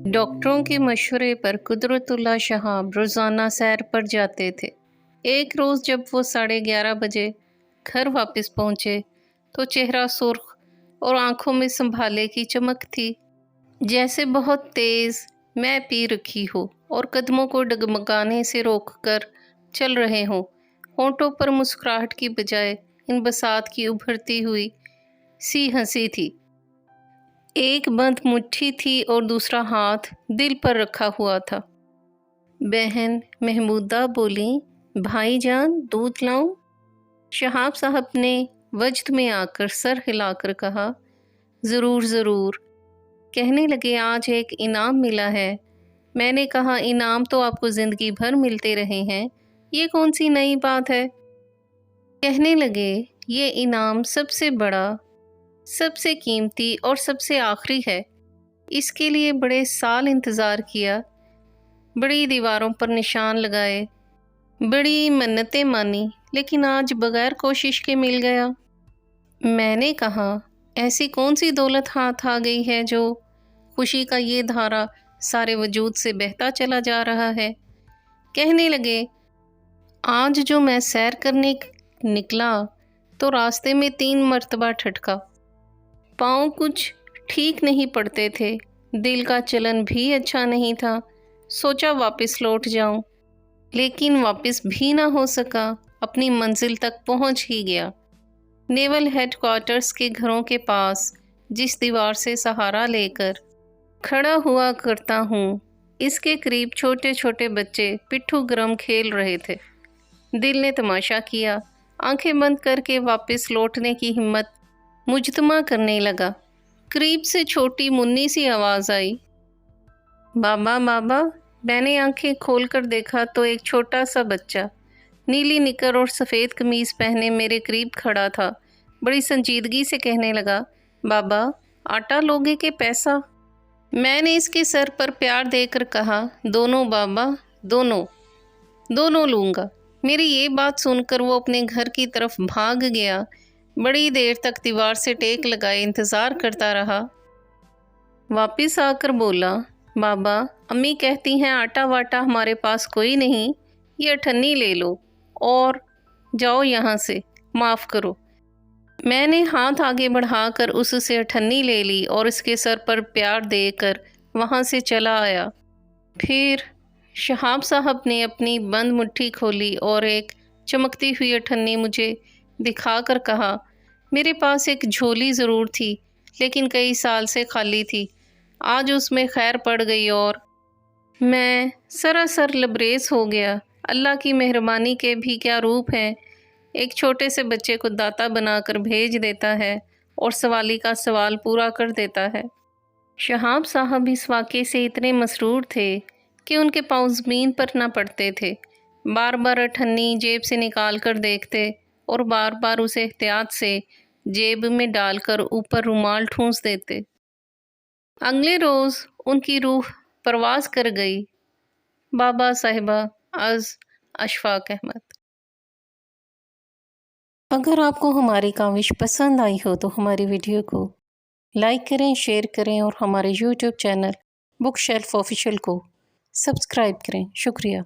डॉक्टरों के मशवरे पर कुदरतुल्लाह शहाब रोज़ाना सैर पर जाते थे। एक रोज़ जब वो 11:30 बजे घर वापस पहुँचे तो चेहरा सुर्ख और आंखों में संभाले की चमक थी, जैसे बहुत तेज़ मैं पी रखी हो और कदमों को डगमगाने से रोककर चल रहे हों। होंठों पर मुस्कुराहट की बजाय इन बसात की उभरती हुई सी हंसी थी। एक बंद मुट्ठी थी और दूसरा हाथ दिल पर रखा हुआ था। बहन महमूदा बोली, भाईजान दूध लाऊं? शहाब साहब ने वजद में आकर सर हिलाकर कहा, ज़रूर ज़रूर। कहने लगे, आज एक इनाम मिला है। मैंने कहा, इनाम तो आपको ज़िंदगी भर मिलते रहे हैं, ये कौन सी नई बात है? कहने लगे, ये इनाम सबसे बड़ा, सबसे कीमती और सबसे आखिरी है। इसके लिए बड़े साल इंतज़ार किया, बड़ी दीवारों पर निशान लगाए, बड़ी मन्नतें मानी, लेकिन आज बगैर कोशिश के मिल गया। मैंने कहा, ऐसी कौन सी दौलत हाथ आ गई है जो खुशी का ये धारा सारे वजूद से बहता चला जा रहा है। कहने लगे, आज जो मैं सैर करने निकला तो रास्ते में 3 मरतबा ठटका। पाँव कुछ ठीक नहीं पड़ते थे, दिल का चलन भी अच्छा नहीं था। सोचा वापस लौट जाऊं, लेकिन वापस भी ना हो सका। अपनी मंजिल तक पहुंच ही गया। नेवल हेडक्वार्टर्स के घरों के पास जिस दीवार से सहारा लेकर खड़ा हुआ करता हूँ, इसके करीब छोटे छोटे बच्चे पिट्ठू गरम खेल रहे थे। दिल ने तमाशा किया, आंखें बंद करके वापस लौटने की हिम्मत मुजतमा करने लगा। करीब से छोटी मुन्नी सी आवाज़ आई, बाबा बाबा। मैंने आंखें खोलकर देखा तो एक छोटा सा बच्चा नीली निकर और सफ़ेद कमीज़ पहने मेरे करीब खड़ा था। बड़ी संजीदगी से कहने लगा, बाबा आटा लोगे के पैसा? मैंने इसके सर पर प्यार देकर कहा, दोनों बाबा, दोनों लूँगा। मेरी ये बात सुनकर वो अपने घर की तरफ भाग गया। बड़ी देर तक दीवार से टेक लगाए इंतज़ार करता रहा। वापस आकर बोला, बाबा अम्मी कहती हैं आटा वाटा हमारे पास कोई नहीं, ये अठन्नी ले लो और जाओ यहाँ से, माफ़ करो। मैंने हाथ आगे बढ़ाकर उससे अठन्नी ले ली और इसके सर पर प्यार देकर वहाँ से चला आया। फिर शहाब साहब ने अपनी बंद मुट्ठी खोली और एक चमकती हुई अठन्नी मुझे दिखाकर कहा, मेरे पास एक झोली ज़रूर थी, लेकिन कई साल से खाली थी। आज उसमें खैर पड़ गई और मैं सरासर लबरेज हो गया। अल्लाह की मेहरबानी के भी क्या रूप हैं। एक छोटे से बच्चे को दाता बनाकर भेज देता है और सवाली का सवाल पूरा कर देता है। शहाब साहब इस वाक़े से इतने मसरूर थे कि उनके पाँव ज़मीन पर ना पड़ते थे। बार बार अठन्नी जेब से निकाल कर देखते और बार बार उसे एहतियात से जेब में डालकर ऊपर रुमाल ठूंस देते। अगले रोज़ उनकी रूह परवाज़ कर गई। बाबा साहिबा अज़ अशफाक अहमद। अगर आपको हमारी काविश पसंद आई हो तो हमारी वीडियो को लाइक करें, शेयर करें और हमारे YouTube channel book shelf official को सब्सक्राइब करें। शुक्रिया।